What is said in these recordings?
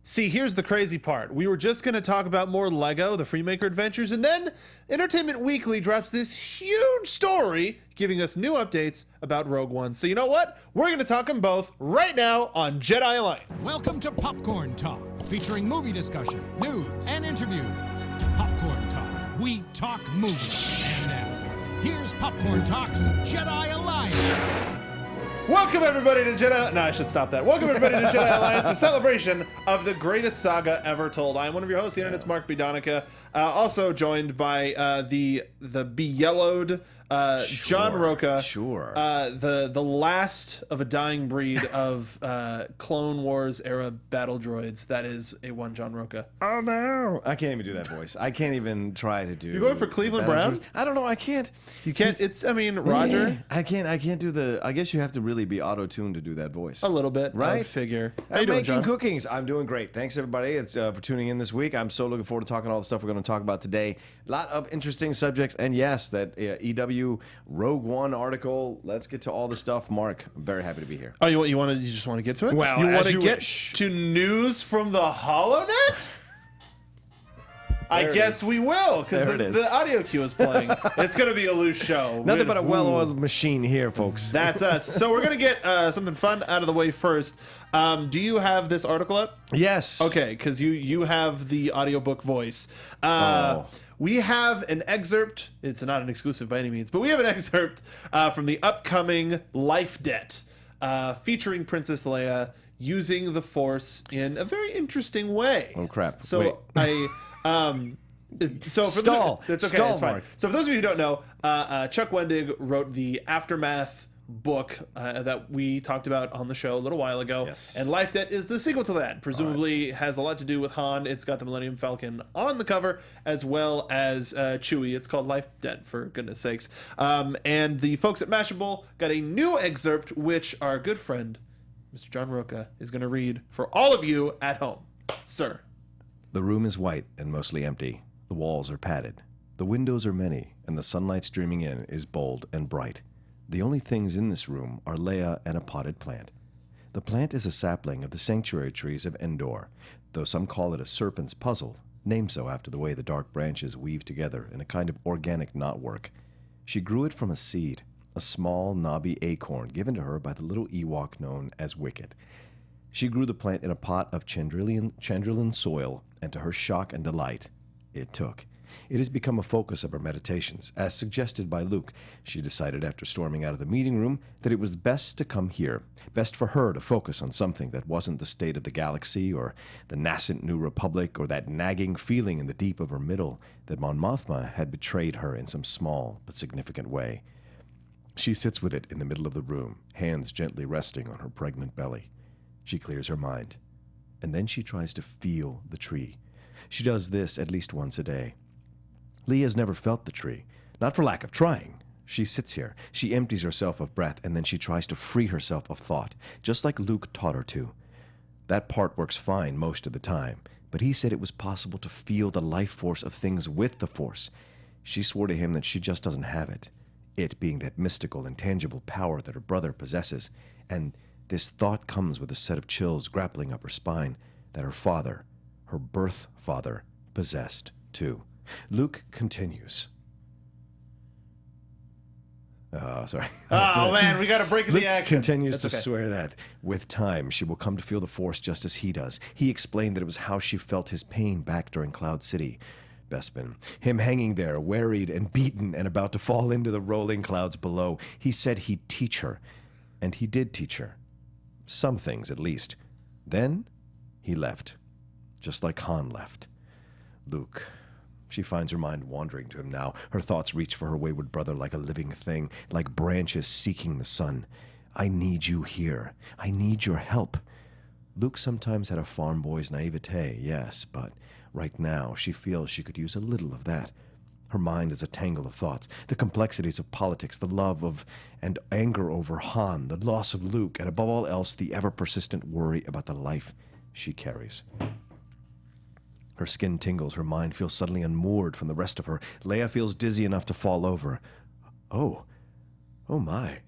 See, here's the crazy part. We were just going to talk about more Lego, the Freemaker adventures, and then Entertainment Weekly drops this huge story giving us new updates about Rogue One. So you know what? We're going to talk them both right now on Jedi Alliance. Welcome to Popcorn Talk, featuring movie discussion, news, and interviews. Popcorn Talk. We talk movies. And now, here's Popcorn Talk's Jedi Alliance. Welcome everybody to Jedi... No, I should stop that. Welcome everybody to Jedi Alliance, a celebration of the greatest saga ever told. I'm one of your hosts, the internet's Mark Donica, also joined by the be-yellowed John Rocha. Sure. The last of a dying breed of Clone Wars era battle droids. That is a one John Rocha. Oh no! I can't even do that voice. I can't even try to do. You're going for Cleveland Brown? I don't know. I can't. You can't. Roger. I can't do the. I guess you have to really be auto-tuned to do that voice. A little bit, right? I figure. How I'm you doing, making John? cookings. I'm doing great. Thanks everybody. It's for tuning in this week. I'm so looking forward to talking all the stuff we're going to talk about today. A lot of interesting subjects, and yes, that EW Rogue One article. Let's get to all the stuff. Mark, I'm very happy to be here. Oh, you just want to get to it? Well, you want as to you get wish. to news from the HoloNet? I guess we will, because the audio cue is playing. It's going to be a loose show. Nothing but a well-oiled machine here, folks. That's us. So we're going to get something fun out of the way first. Do you have this article up? Yes. Okay, because you have the audiobook voice. Oh. We have an excerpt. It's not an exclusive by any means, but we have an excerpt from the upcoming Life Debt, featuring Princess Leia using the Force in a very interesting way. Oh crap! So Wait. So for Stall. That's okay. Stall, It's fine. Mark. So for those of you who don't know, Chuck Wendig wrote the Aftermath book that we talked about on the show a little while ago. Yes. And Life Debt is the sequel to that. Presumably has a lot to do with Han. It's got the Millennium Falcon on the cover, as well as Chewie. It's called Life Debt, for goodness sakes. And the folks at Mashable got a new excerpt, which our good friend, Mr. John Rocha, is going to read for all of you at home. Sir. The room is white and mostly empty. The walls are padded. The windows are many, and the sunlight streaming in is bold and bright. The only things in this room are Leia and a potted plant. The plant is a sapling of the sanctuary trees of Endor, though some call it a serpent's puzzle, named so after the way the dark branches weave together in a kind of organic knotwork. She grew it from a seed, a small, knobby acorn given to her by the little Ewok known as Wicket. She grew the plant in a pot of Chandrilan soil, and to her shock and delight, it took. It has become a focus of her meditations. As suggested by Luke, she decided after storming out of the meeting room that it was best to come here, best for her to focus on something that wasn't the state of the galaxy or the nascent New Republic or that nagging feeling in the deep of her middle that Mon Mothma had betrayed her in some small but significant way. She sits with it in the middle of the room, hands gently resting on her pregnant belly. She clears her mind, and then she tries to feel the tree. She does this at least once a day. Leia has never felt the tree, not for lack of trying. She sits here, she empties herself of breath, and then she tries to free herself of thought, just like Luke taught her to. That part works fine most of the time, but he said it was possible to feel the life force of things with the Force. She swore to him that she just doesn't have it, it being that mystical, intangible power that her brother possesses, and this thought comes with a set of chills grappling up her spine that her father, her birth father, possessed too. Luke continues. Sorry. Oh, man, we got to break the action. Continues That's to okay. swear that, with time, she will come to feel the Force just as he does. He explained that it was how she felt his pain back during Cloud City. Bespin, him hanging there, wearied and beaten and about to fall into the rolling clouds below. He said he'd teach her, and he did teach her. Some things, at least. Then, he left. Just like Han left. Luke. She finds her mind wandering to him now. Her thoughts reach for her wayward brother like a living thing, like branches seeking the sun. I need you here. I need your help. Luke sometimes had a farm boy's naivete, yes, but right now she feels she could use a little of that. Her mind is a tangle of thoughts, the complexities of politics, the love of and anger over Han, the loss of Luke, and above all else, the ever-persistent worry about the life she carries. Her skin tingles, her mind feels suddenly unmoored from the rest of her. Leia feels dizzy enough to fall over. Oh my.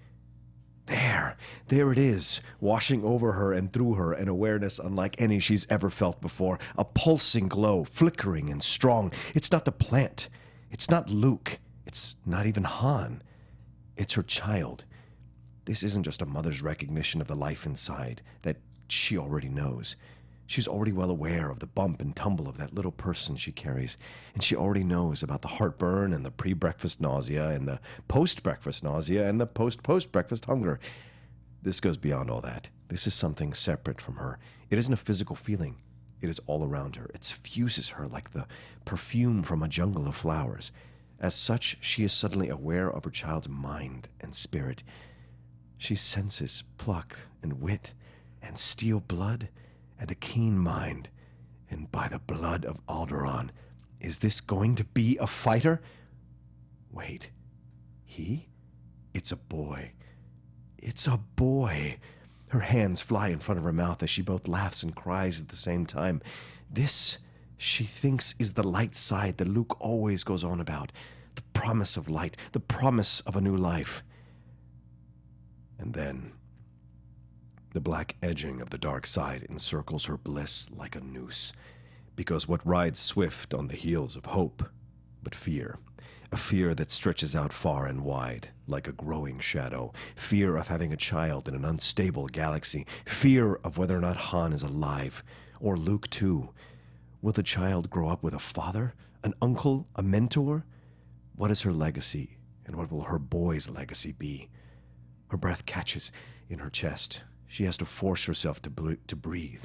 There it is, washing over her and through her, an awareness unlike any she's ever felt before. A pulsing glow, flickering and strong. It's not the plant. It's not Luke. It's not even Han. It's her child. This isn't just a mother's recognition of the life inside that she already knows. She's already well aware of the bump and tumble of that little person she carries, and she already knows about the heartburn and the pre-breakfast nausea and the post-breakfast nausea and the post-breakfast hunger. This goes beyond all that. This is something separate from her. It isn't a physical feeling. It is all around her. It suffuses her like the perfume from a jungle of flowers. As such, she is suddenly aware of her child's mind and spirit. She senses pluck and wit and steel blood and a keen mind. And by the blood of Alderaan, is this going to be a fighter? Wait, he? It's a boy. It's a boy. Her hands fly in front of her mouth as she both laughs and cries at the same time. This, she thinks, is the light side that Luke always goes on about. The promise of light, the promise of a new life. And then the black edging of the dark side encircles her bliss like a noose, because what rides swift on the heels of hope, but fear. A fear that stretches out far and wide, like a growing shadow. Fear of having a child in an unstable galaxy. Fear of whether or not Han is alive, or Luke too. Will the child grow up with a father, an uncle, a mentor? What is her legacy, and what will her boy's legacy be? Her breath catches in her chest. She has to force herself to breathe.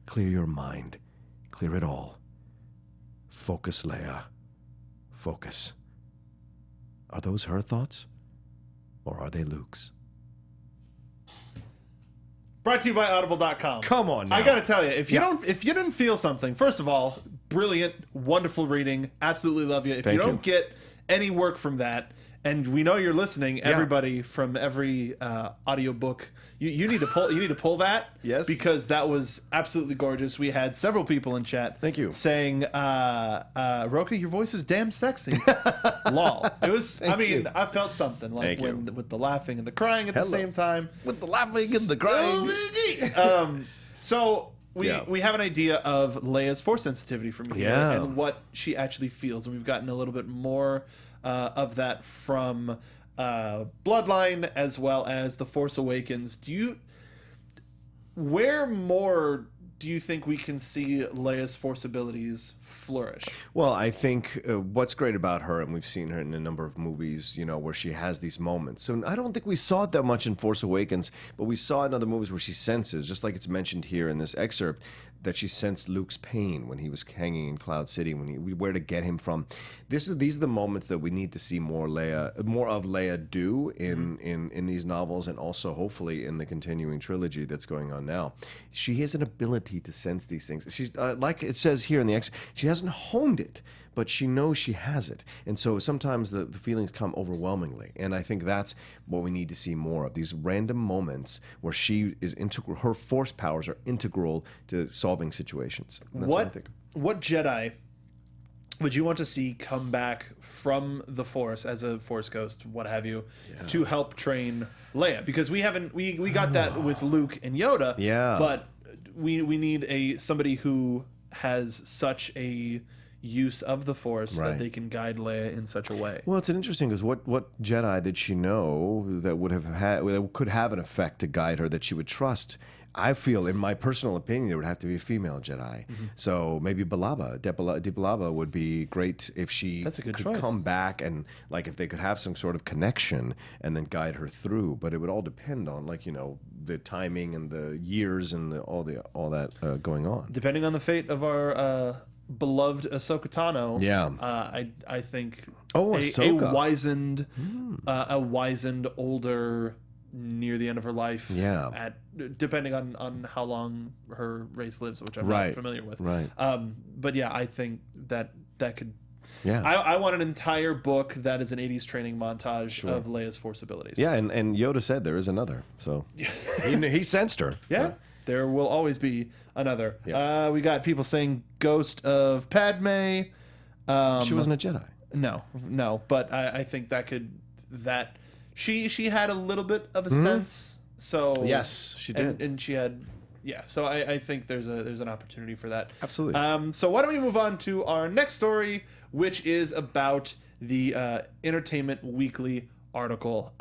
Clear your mind. Clear it all. Focus, Leia. Focus. Are those her thoughts? Or are they Luke's? Brought to you by Audible.com. Come on now. I gotta tell you, if you didn't feel something, first of all, brilliant, wonderful reading. Absolutely love you. If you don't get any work from that, and we know you're listening, everybody from every audiobook, you need to pull that. Yes. Because that was absolutely gorgeous. We had several people in chat. Thank you. Saying, Rocha, your voice is damn sexy. Lol. It was. I felt something like with the laughing and the crying at the same time. With the laughing and the crying. So we have an idea of Leia's force sensitivity from here and what she actually feels, and we've gotten a little bit more of that from Bloodline as well as The Force Awakens. Where more do you think we can see Leia's force abilities flourish? Well, I think what's great about her, and we've seen her in a number of movies, where she has these moments. So I don't think we saw it that much in Force Awakens, but we saw it in other movies where she senses, just like it's mentioned here in this excerpt, that she sensed Luke's pain when he was hanging in Cloud City, where to get him from. These are the moments that we need to see more of Leia do in these novels, and also hopefully in the continuing trilogy that's going on now. She has an ability to sense these things. She's like it says here in the excerpt, she hasn't honed it, but she knows she has it. And so sometimes the feelings come overwhelmingly. And I think that's what we need to see more of, these random moments where she is integral, her force powers are integral to solving situations. And that's what I think. What Jedi would you want to see come back from the Force as a Force ghost, what have you, to help train Leia? Because we got that with Luke and Yoda. Yeah. But we need somebody who has such a use of the Force that they can guide Leia in such a way. Well, it's interesting because what Jedi did she know that could have an effect to guide her that she would trust? I feel, in my personal opinion, there would have to be a female Jedi. Mm-hmm. So maybe Balaba would be great if she could come back and if they could have some sort of connection and then guide her through. But it would all depend on the timing and the years and all that going on. Depending on the fate of our beloved Ahsoka Tano. Yeah. I think Ahsoka. a wizened older near the end of her life. Yeah. Depending on how long her race lives, which I'm not familiar with. Right. But yeah, I think that could. Yeah. I want an entire book that is an 80s training montage of Leia's force abilities. Yeah, and Yoda said there is another. So he sensed her. Yeah. So. There will always be another. Yep. We got people saying Ghost of Padme. She wasn't a Jedi. No. But I think that she had a little bit of a sense. So Yes, she did. and she had. Yeah, so I think there's an opportunity for that. Absolutely. So why don't we move on to our next story, which is about the Entertainment Weekly article.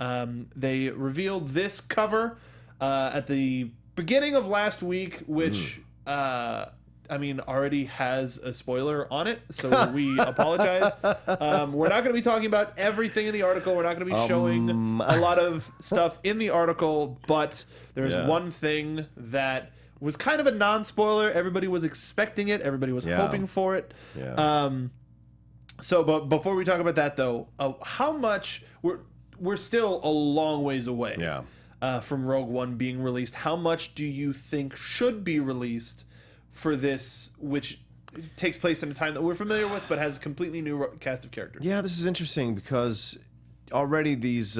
They revealed this cover at the beginning of last week, which already has a spoiler on it, so we apologize. We're not going to be talking about everything in the article. We're not going to be showing a lot of stuff in the article, but there's one thing that was kind of a non-spoiler. Everybody was expecting it. Everybody was hoping for it. Yeah. But before we talk about that, though, how much we're still a long ways away from Rogue One being released. How much do you think should be released for this, which takes place in a time that we're familiar with, but has a completely new cast of characters? Yeah, this is interesting because already these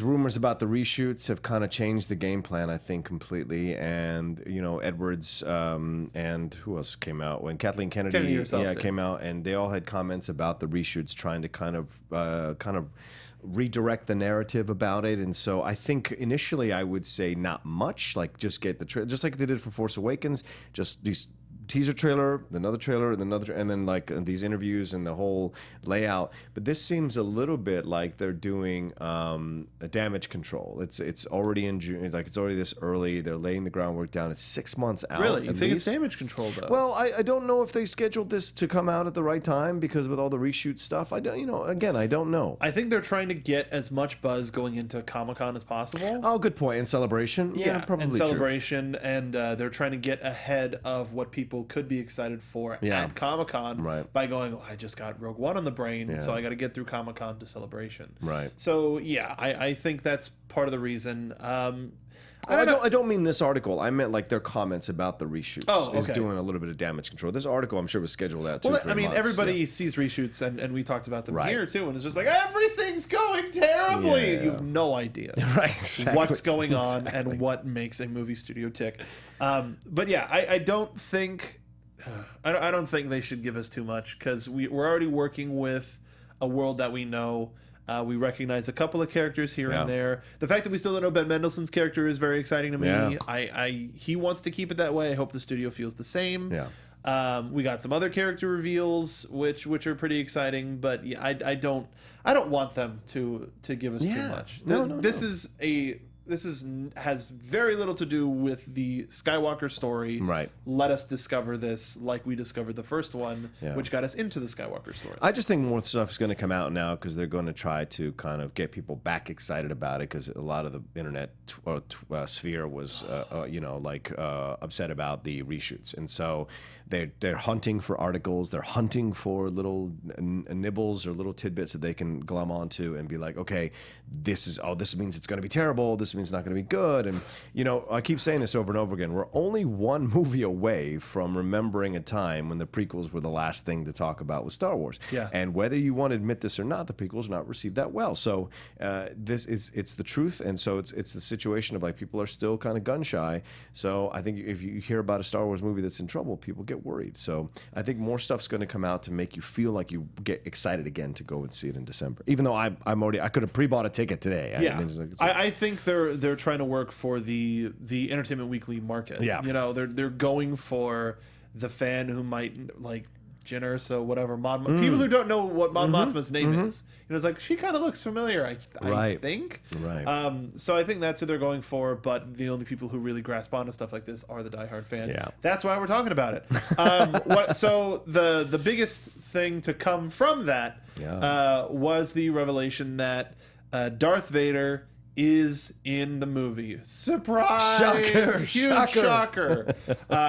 rumors about the reshoots have kind of changed the game plan, I think, completely. And Edwards and who else came out when Kathleen Kennedy came out, and they all had comments about the reshoots, trying to kind of redirect the narrative about it. And so I think initially I would say not much, like just get the just like they did for Force Awakens, just these teaser trailer, another trailer, and then like these interviews and the whole layout. But this seems a little bit like they're doing a damage control. It's already in June, like it's already this early. They're laying the groundwork down. It's 6 months out. Really, you think least. it's damage control though? Well, I don't know if they scheduled this to come out at the right time, because with all the reshoot stuff, I don't I don't know. I think they're trying to get as much buzz going into Comic-Con as possible. Oh, good point. And Celebration, probably and true. Celebration, and they're trying to get ahead of what people could be excited for at Comic-Con by going, I just got Rogue One on the brain, so I got to get through Comic-Con to Celebration. Right. So I think that's part of the reason. I don't mean this article. I meant like their comments about the reshoots is doing a little bit of damage control. This article, I'm sure, was scheduled out 2 or 3 months. Everybody sees reshoots, and we talked about them here too, and it's just like everything's going terribly. You have no idea what's going on and what makes a movie studio tick. But yeah, I don't think they should give us too much, because we're already working with a world that we know. We recognize a couple of characters here and there. The fact that we still don't know Ben Mendelsohn's character is very exciting to me. Yeah. He wants to keep it that way. I hope the studio feels the same. Yeah. We got some other character reveals, which are pretty exciting. But yeah, I don't want them to give us too much. This has very little to do with the Skywalker story. Right. Let us discover this like we discovered the first one, which got us into the Skywalker story. I just think more stuff is going to come out now, because they're going to try to kind of get people back excited about it, because a lot of the internet sphere was, upset about the reshoots. And so they're hunting for articles. They're hunting for little nibbles or little tidbits that they can glom onto and be like, okay, this means it's going to be terrible. This means it's not going to be good. And, I keep saying this over and over again. We're only one movie away from remembering a time when the prequels were the last thing to talk about with Star Wars. Yeah. And whether you want to admit this or not, the prequels not received that well. So it's the truth. And so it's the situation of like people are still kind of gun shy. So I think if you hear about a Star Wars movie that's in trouble, people get worried. So I think more stuff's going to come out to make you feel like you get excited again to go and see it in December. Even though I could have pre-bought a ticket today. I think they're trying to work for the Entertainment Weekly market. Yeah. They're going for the fan who might like Jyn Erso, whatever. People who don't know what Mon Mothma's name is. It's like, she kind of looks familiar, I think. Right. So I think that's who they're going for, but the only people who really grasp onto stuff like this are the diehard fans. Yeah. That's why we're talking about it. So the biggest thing to come from that was the revelation that Darth Vader is in the movie. Surprise! Shocker! Huge shocker!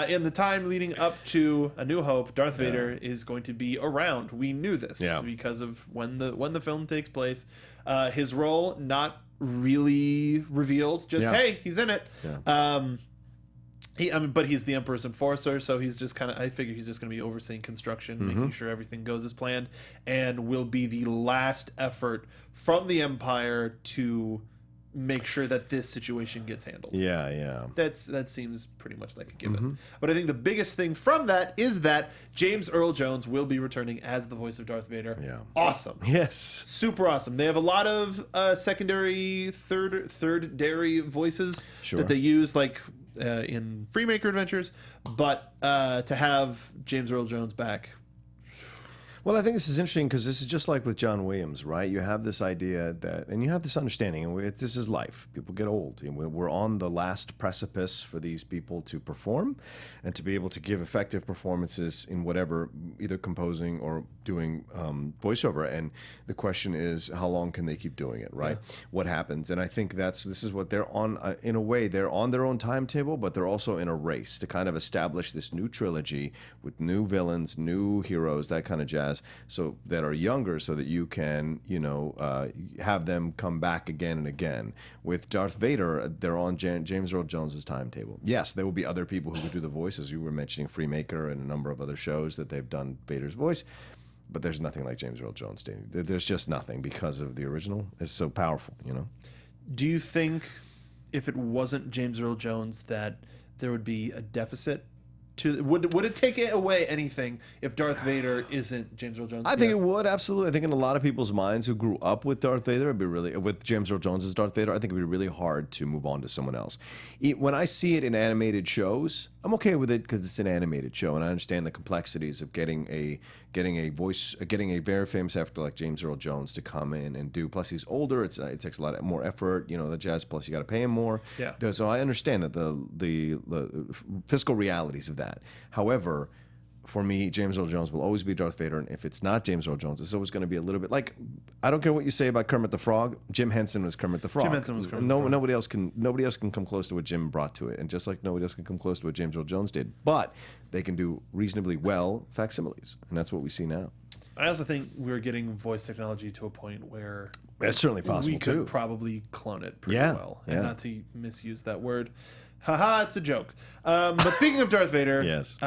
In the time leading up to A New Hope, Darth Vader is going to be around. We knew this because of when the film takes place. His role not really revealed. Just hey, he's in it. Yeah. But he's the Emperor's Enforcer, so he's just kind of. I figure he's just going to be overseeing construction, making sure everything goes as planned, and will be the last effort from the Empire to make sure that this situation gets handled. Yeah. That seems pretty much like a given. But I think the biggest thing from that is that James Earl Jones will be returning as the voice of Darth Vader. Yeah. Awesome. Yes. Super awesome. They have a lot of secondary, third-dairy voices that they use, like in Freemaker Adventures. But to have James Earl Jones back. Well, I think this is interesting because this is just like with John Williams, right? You have this idea that, and you have this understanding, and this is life. People get old. We're on the last precipice for these people to perform and to be able to give effective performances in whatever, either composing or doing voiceover. And the question is, how long can they keep doing it, right? Yeah. What happens? And I think this is what they're on, in a way, they're on their own timetable, but they're also in a race to kind of establish this new trilogy with new villains, new heroes, that kind of jazz. So that are younger, so that you can, have them come back again and again. With Darth Vader, they're on James Earl Jones's timetable. Yes, there will be other people who could do the voices. You were mentioning Freemaker and a number of other shows that they've done Vader's voice, but there's nothing like James Earl Jones doing. There's just nothing because of the original. It's so powerful, Do you think if it wasn't James Earl Jones that there would be a deficit? Would it take away anything if Darth Vader isn't James Earl Jones? I think it would, absolutely. I think in a lot of people's minds who grew up with Darth Vader, with James Earl Jones as Darth Vader, I think it'd be really hard to move on to someone else. When I see it in animated shows, I'm okay with it because it's an animated show, and I understand the complexities of getting a very famous actor like James Earl Jones to come in and do. Plus, he's older. It takes a lot more effort. The jazz. Plus, you got to pay him more. Yeah. So I understand that the fiscal realities of that. However, for me, James Earl Jones will always be Darth Vader, and if it's not James Earl Jones, it's always going to be a little bit like, I don't care what you say about Kermit the Frog. Jim Henson was Kermit the Frog. Jim Henson was Kermit the Frog. Nobody else can come close to what Jim brought to it, and just like nobody else can come close to what James Earl Jones did. But they can do reasonably well facsimiles, and that's what we see now. I also think we're getting voice technology to a point where that's certainly possible we could probably clone it pretty well, and not to misuse that word. Haha, it's a joke. But speaking of Darth Vader, yes,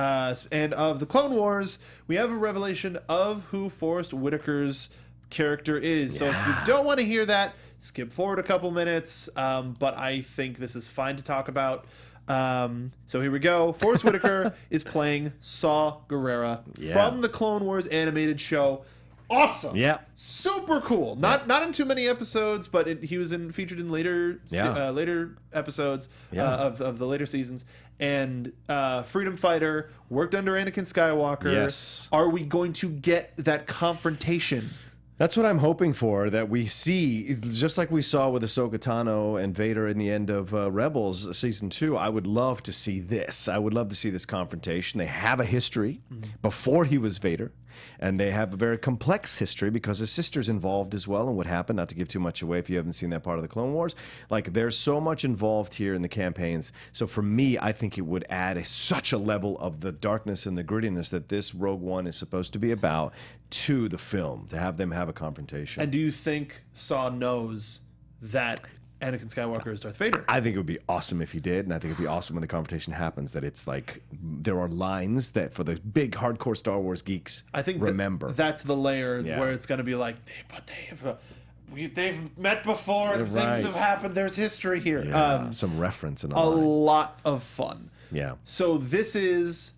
and of the Clone Wars, we have a revelation of who Forrest Whitaker's character is. Yeah. So if you don't want to hear that, skip forward a couple minutes. But I think this is fine to talk about. So here we go. Forrest Whitaker is playing Saw Gerrera from the Clone Wars animated show. Awesome. Yeah. Super cool. Not in too many episodes, but he was featured in later episodes of the later seasons. And freedom fighter, worked under Anakin Skywalker. Yes. Are we going to get that confrontation? That's what I'm hoping for, that we see, just like we saw with Ahsoka Tano and Vader in the end of Rebels Season 2, I would love to see this. I would love to see this confrontation. They have a history before he was Vader, and they have a very complex history because his sister's involved as well, and what happened, not to give too much away if you haven't seen that part of the Clone Wars. Like, there's so much involved here in the campaigns. So for me, I think it would add such a level of the darkness and the grittiness that this Rogue One is supposed to be about to the film, to have them have a confrontation. And do you think Saw knows that Anakin Skywalker is Darth Vader? I think it would be awesome if he did, and I think it'd be awesome when the confrontation happens that it's like there are lines that for the big hardcore Star Wars geeks remember. That's the layer where it's going to be like, they've met before and things have happened. There's history here. Yeah, some reference in a lot of fun. Yeah. So this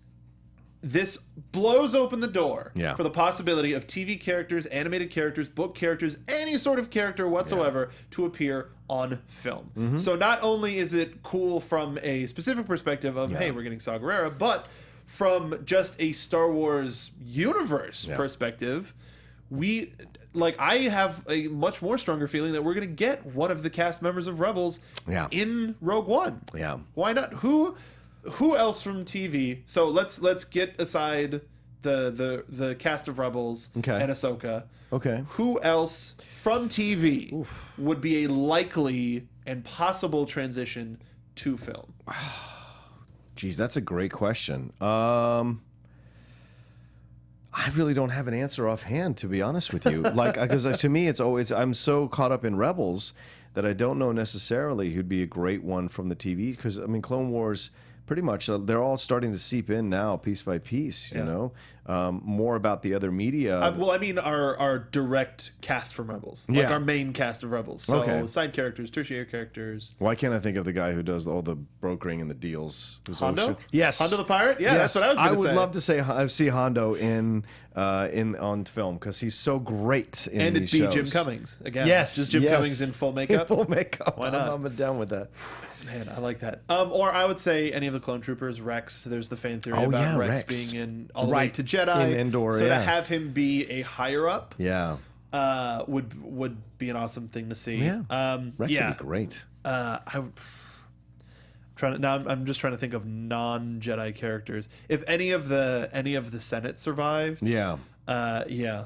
blows open the door for the possibility of TV characters, animated characters, book characters, any sort of character whatsoever to appear on film. So not only is it cool from a specific perspective of, hey, we're getting Saw Gerrera, but from just a Star Wars universe perspective, I have a much more stronger feeling that we're going to get one of the cast members of Rebels in Rogue One. Yeah. Why not? Who else from TV? So let's get aside the cast of Rebels and Ahsoka. Okay. Who else from TV would be a likely and possible transition to film? Geez, that's a great question. I really don't have an answer offhand, to be honest with you. Because to me, I'm so caught up in Rebels that I don't know necessarily who'd be a great one from the TV. Because Clone Wars, pretty much, they're all starting to seep in now, piece by piece. You know, more about the other media. Well, I mean our direct cast from Rebels, like Yeah. our main cast of Rebels. So Okay. side characters, tertiary characters. Why can't I think of the guy who does all the brokering and the deals? Who's always Hondo? yes, Hondo the pirate? Yeah, yes. that's what I was going to say. would love to see Hondo in on film because he's so great in And these it'd be shows. Jim Cummings again. Yes, just Jim yes. Cummings in full makeup. In full makeup. Why not? I'm down with that. Man, I like that. Or I would say any of the clone troopers. Rex. There's the fan theory Oh, about yeah, Rex, Rex. being in all the way to Jedi. In Endor, so yeah. to have him be a higher up, Yeah, would be an awesome thing to see. yeah. Rex yeah. would be great. I'm just trying to think of non-Jedi characters. If any of the Senate survived, Yeah. yeah.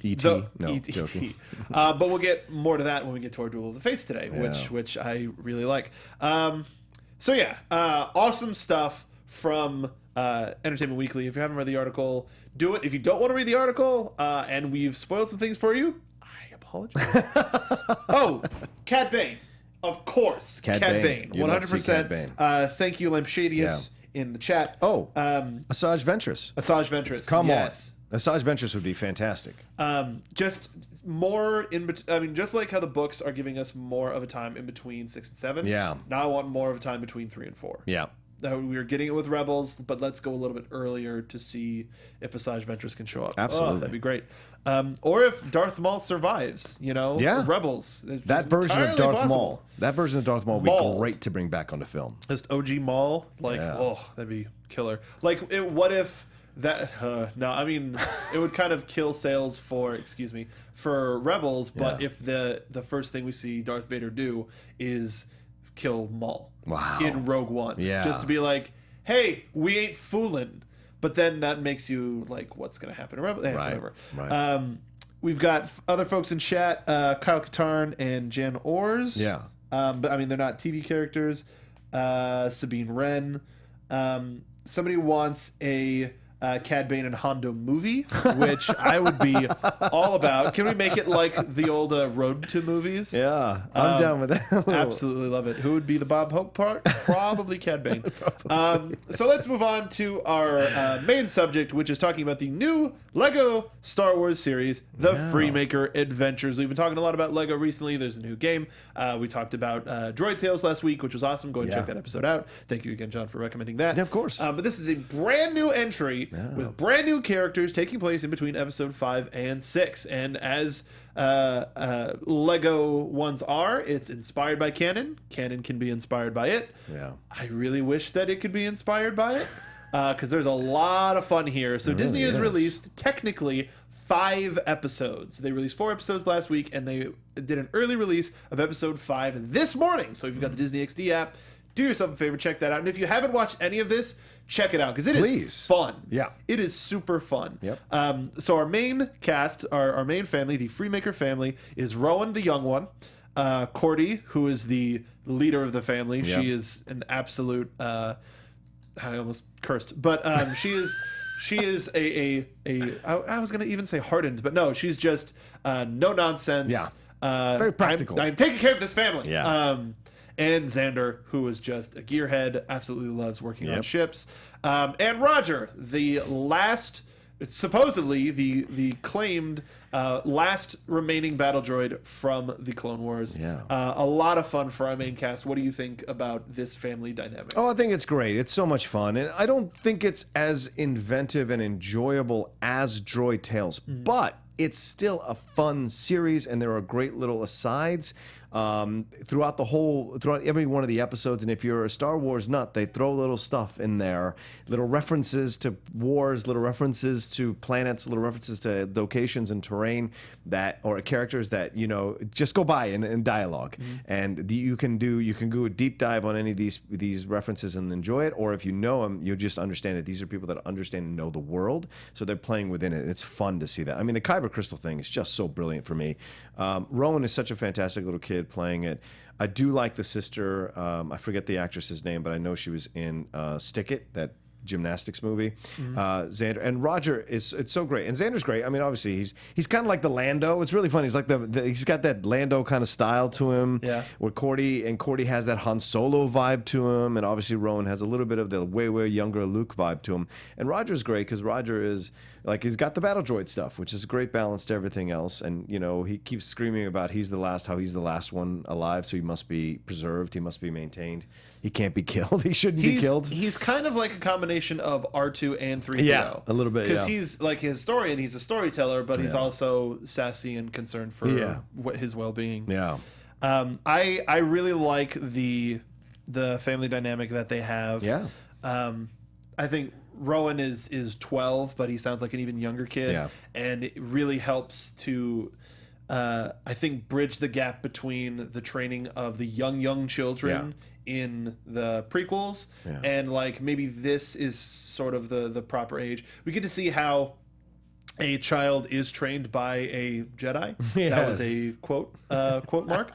E.T.? No, joking. E.T. But we'll get more to that when we get to our Duel of the Fates today, Yeah. which I really like. So yeah, awesome stuff from Entertainment Weekly. If you haven't read the article, do it. If you don't want to read the article, and we've spoiled some things for you, I apologize. Oh, Cad Bane. Of course, Cad Cad Bane. Bane, You'd love to see 100%. Cad Bane. Thank you, Lampshadius, in the chat. Oh, Asajj Ventress. Asajj Ventress. Come yes. on. Asajj Ventress would be fantastic. Just more in between. I mean, just like how the books are giving us more of a time in between 6 and 7. Yeah. Now I want more of a time between 3 and 4. Yeah. We were getting it with Rebels, but let's go a little bit earlier to see if Asajj Ventress can show up. Absolutely. Oh, that'd be great. Or if Darth Maul survives, Yeah. Rebels. It's That version of entirely Darth possible. Maul. That version of Darth Maul would Maul. be great to bring back onto film. Just OG Maul, Yeah. oh, that'd be killer. What if that? No, I mean, it would kind of kill sales for Rebels. But Yeah. if the first thing we see Darth Vader do is kill Maul, Wow. in Rogue One, Yeah. just to be like, hey, we ain't fooling. But then that makes you like, what's gonna happen to Rebels? Right, Whatever. right. We've got other folks in chat, Kyle Katarn and Jan Ors. Yeah. But I mean, they're not TV characters. Sabine Wren. Somebody wants a Cad Bane and Hondo movie, which I would be all about. Can we make it like the old Road to movies? Yeah, I'm down with that. Absolutely love it. Who would be the Bob Hope part? Probably Cad Bane. So let's move on to our main subject, which is talking about the new Lego Star Wars series, The Freemaker Adventures. We've been talking a lot about Lego recently. There's a new game. We talked about Droid Tales last week, which was awesome. Go and check that episode out. Thank you again, John, for recommending that. Yeah, of course. But this is a brand new entry with brand new characters taking place in between episode 5 and 6. And as Lego ones are, it's inspired by canon. Canon can be inspired by it. Yeah. I really wish that it could be inspired by it, because there's a lot of fun here. So Disney has released technically 5 episodes. They released 4 episodes last week, and they did an early release of episode 5 this morning. So if you've got the Disney XD app, do yourself a favor, check that out. And if you haven't watched any of this, check it out, because it is fun. Yeah. It is super fun. Yep. So our main cast, our main family, the Freemaker family, is Rowan, the young one, Cordy, who is the leader of the family. Yep. She is an absolute, I almost cursed, but she is I was gonna even say hardened, but no, she's just no nonsense. Yeah. Very practical. I'm taking care of this family. Yeah. And Xander, who is just a gearhead, absolutely loves working on ships. And Roger, the last, supposedly the claimed last remaining battle droid from the Clone Wars. Yeah. A lot of fun for our main cast. What do you think about this family dynamic? Oh, I think it's great. It's so much fun. And I don't think it's as inventive and enjoyable as Droid Tales, but it's still a fun series, and there are great little asides throughout every one of the episodes. And if you're a Star Wars nut, they throw little stuff in there, little references to wars, little references to planets, little references to locations and terrain or characters that just go by in dialogue. And you can do a deep dive on any of these references and enjoy it, or if you know them, you just understand that these are people that understand and know the world, so they're playing within it. It's fun to see that. I mean, the Kyber crystal thing is just so brilliant for me. Rowan is such a fantastic little kid playing it. I do like the sister. I forget the actress's name, but I know she was in Stick It, that gymnastics movie. Xander and Roger it's so great, and Xander's great. I mean, obviously he's kind of like the Lando. It's really funny. He's like he's got that Lando kind of style to him. Yeah. Where Cordy has that Han Solo vibe to him, and obviously Rowan has a little bit of the way younger Luke vibe to him. And Roger's great because Roger is like, he's got the battle droid stuff, which is a great balance to everything else. And he keeps screaming about how he's the last one alive, so he must be preserved, he must be maintained, he can't be killed, he shouldn't be killed. He's kind of like a combination of R2 and 3PO. Yeah, a little bit. Because he's like a historian, he's a storyteller, but he's also sassy and concerned for his well-being. Yeah. I really like the family dynamic that they have. Yeah. I think Rowan is 12, but he sounds like an even younger kid. Yeah. And it really helps to, I think, bridge the gap between the training of the young children in the prequels and like maybe this is sort of the proper age. We get to see how a child is trained by a Jedi. Yes. That was a quote mark.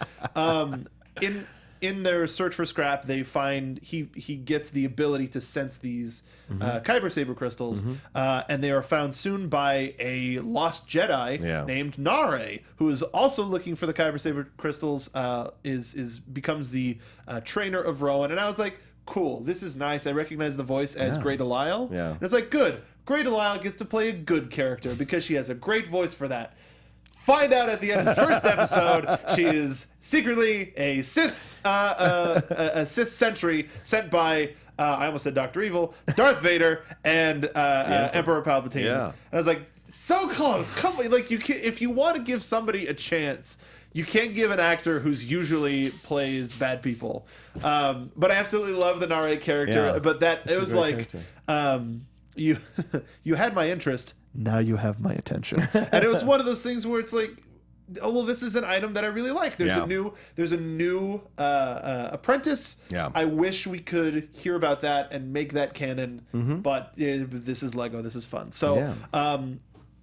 In their search for scrap, they find he gets the ability to sense these Kyber saber crystals, and they are found soon by a lost Jedi named Nare, who is also looking for the Kyber saber crystals. Becomes the trainer of Rowan, and I was like, cool, this is nice. I recognize the voice as Grey Delisle. Yeah. And it's like, good. Grey Delisle gets to play a good character because she has a great voice for that. Find out at the end of the first episode, she is secretly a Sith, a Sith sentry sent by, I almost said Dr. Evil, Darth Vader, and Emperor Palpatine. Yeah. And I was like, so close. Come on, like if you want to give somebody a chance, you can't give an actor who's usually plays bad people. But I absolutely love the Nare character. Yeah. But it was like, character. you had my interest. Now you have my attention. And it was one of those things where it's like, oh well, this is an item that I really like. There's a new apprentice. Yeah. I wish we could hear about that and make that canon. But this is Lego. This is fun. So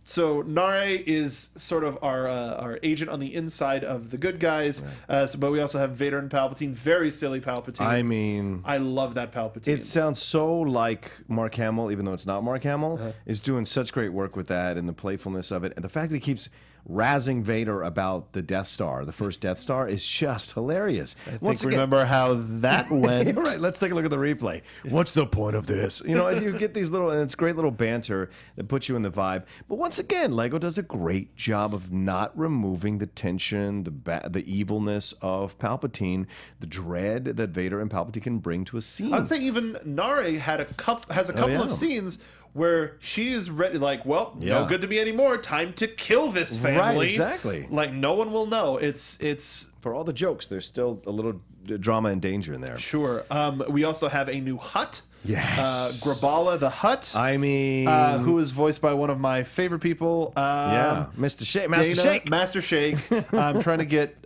so Nare is sort of our agent on the inside of the good guys. But we also have Vader and Palpatine. Very silly Palpatine. I mean, I love that Palpatine. it sounds so like Mark Hamill, even though it's not Mark Hamill. Is doing such great work with that and the playfulness of it, and the fact that he keeps razzing Vader about the Death Star, the first Death Star, is just hilarious. Remember how that went. You're right. Let's take a look at the replay. What's the point of this? You get these little, and it's great little banter that puts you in the vibe. But once again, Lego does a great job of not removing the tension, the evilness of Palpatine, the dread that Vader and Palpatine can bring to a scene. I'd say even Nare has a couple of scenes where she is ready, like, well, no good to me anymore. Time to kill this family. Right, exactly. Like, no one will know. It's for all the jokes, there's still a little drama and danger in there. Sure. We also have a new Hutt. Yes. Grabala the Hutt. I mean, who is voiced by one of my favorite people. Mr. Shake. Master Shake. I'm trying to get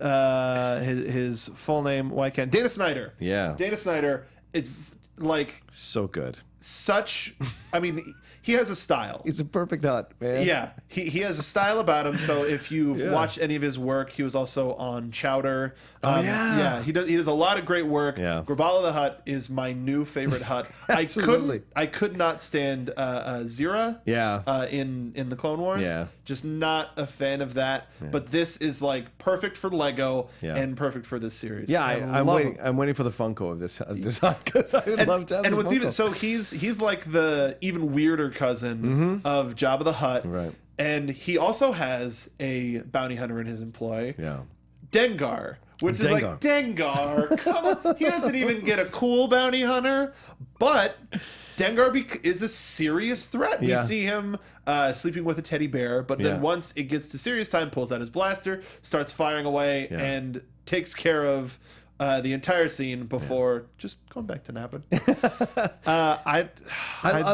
his full name. Why can't Dana Sneider? Yeah. Dana Sneider. It's like So good. I mean, he has a style. He's a perfect Hutt, man. Yeah, he has a style about him. So if you've watched any of his work, he was also on Chowder. He does a lot of great work. Yeah. Grabala the Hutt is my new favorite Hutt. Absolutely. I could not stand Zira. In the Clone Wars. Yeah. Just not a fan of that. Yeah. But this is like perfect for Lego and perfect for this series. Yeah, I'm waiting for the Funko of this Hutt because I would love to have. And the what's Funko. even so he's like the even weirder cousin of Jabba the Hutt. Right. And he also has a bounty hunter in his employ. Yeah. Dengar. Which is like, Dengar, come on. He doesn't even get a cool bounty hunter, but Dengar is a serious threat. We see him sleeping with a teddy bear, but then once it gets to serious time, pulls out his blaster, starts firing away, and takes care of the entire scene before just going back to napping. I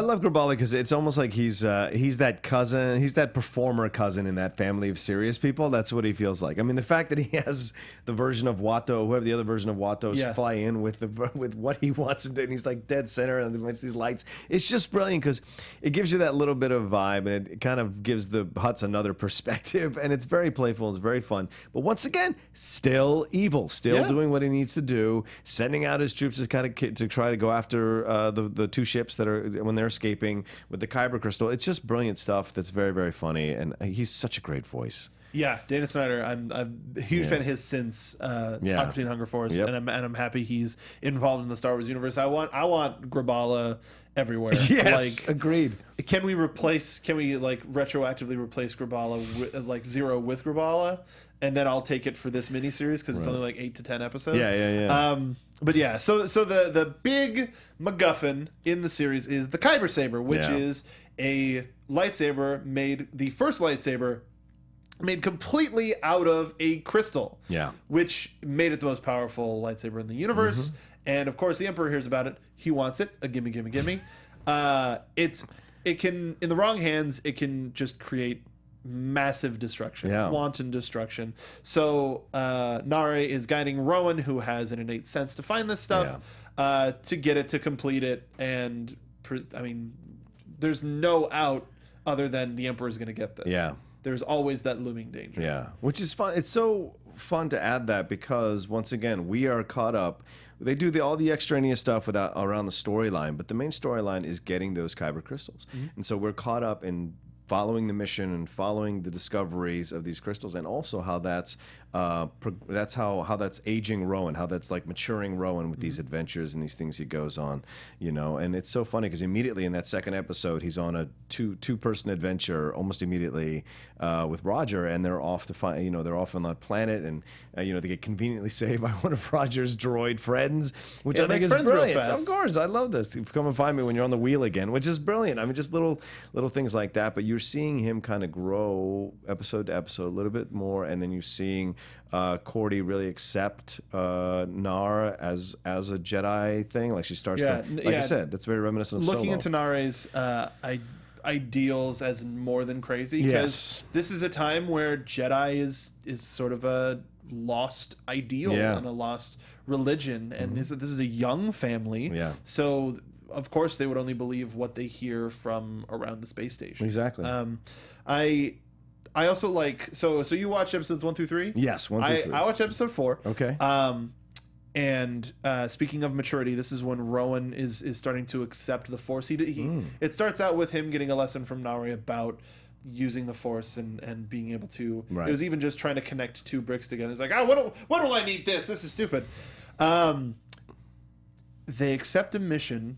love Grabali because it's almost like he's that cousin, he's that performer cousin in that family of serious people. That's what he feels like. I mean, the fact that he has the version of Watto, whoever the other version of Watto fly in with what he wants him to, and he's like dead center and there's these lights. It's just brilliant because it gives you that little bit of vibe and it kind of gives the Hutts another perspective, and it's very playful, it's very fun. But once again, still evil, still doing what he needs needs to do, sending out his troops to try to go after the two ships that are when they're escaping with the Kyber crystal. It's just brilliant stuff. That's very, very funny, and he's such a great voice. Yeah, Dana Sneider. I'm a huge fan of his since Opportunity and Hunger Force, and I'm happy he's involved in the Star Wars universe. I want Grabala everywhere. Yes, agreed. Can we retroactively replace Grabala with, Zero with Grabala, and then I'll take it for this miniseries because it's only like 8 to 10 episodes. Yeah. But yeah, so the big MacGuffin in the series is the Kyber saber, which is a lightsaber the first lightsaber made completely out of a crystal. Yeah, which made it the most powerful lightsaber in the universe. And of course, the Emperor hears about it. He wants it. A gimme. It can, in the wrong hands, it can just create massive destruction, wanton destruction. So Nare is guiding Rowan, who has an innate sense to find this stuff, to get it, to complete it. And there's no out other than the Emperor is going to get this. Yeah. There's always that looming danger. Yeah, which is fun. It's so fun to add that because, once again, we are caught up. They do all the extraneous stuff around the storyline, but the main storyline is getting those Kyber crystals. And so we're caught up in following the mission and following the discoveries of these crystals, and also how that's aging Rowan, how that's like maturing Rowan with these adventures and these things he goes on, and it's so funny because immediately in that second episode he's on a two-person adventure almost immediately with Roger, and they're off to find, they're off on that planet, and they get conveniently saved by one of Roger's droid friends, which I think is brilliant. Of course, I love this. Come and find me when you're on the wheel again, which is brilliant. just little things like that, but you're seeing him kind of grow episode to episode a little bit more, and then you're seeing Cordy really accept Nar as a Jedi thing. Like she starts to, I said, that's very reminiscent of looking Solo. Into Nare's ideals as more than crazy, because this is a time where Jedi is sort of a lost ideal and a lost religion, and this is a young family. So of course they would only believe what they hear from around the space station. Exactly. I also like, so you watched episodes 1 through 3? Yes, 1 through 3. I watched episode 4. Okay. And speaking of maturity, this is when Rowan is starting to accept the Force. It starts out with him getting a lesson from Nari about using the Force and being able to. Right. It was even just trying to connect two bricks together. It's like, what do I need this? This is stupid. They accept a mission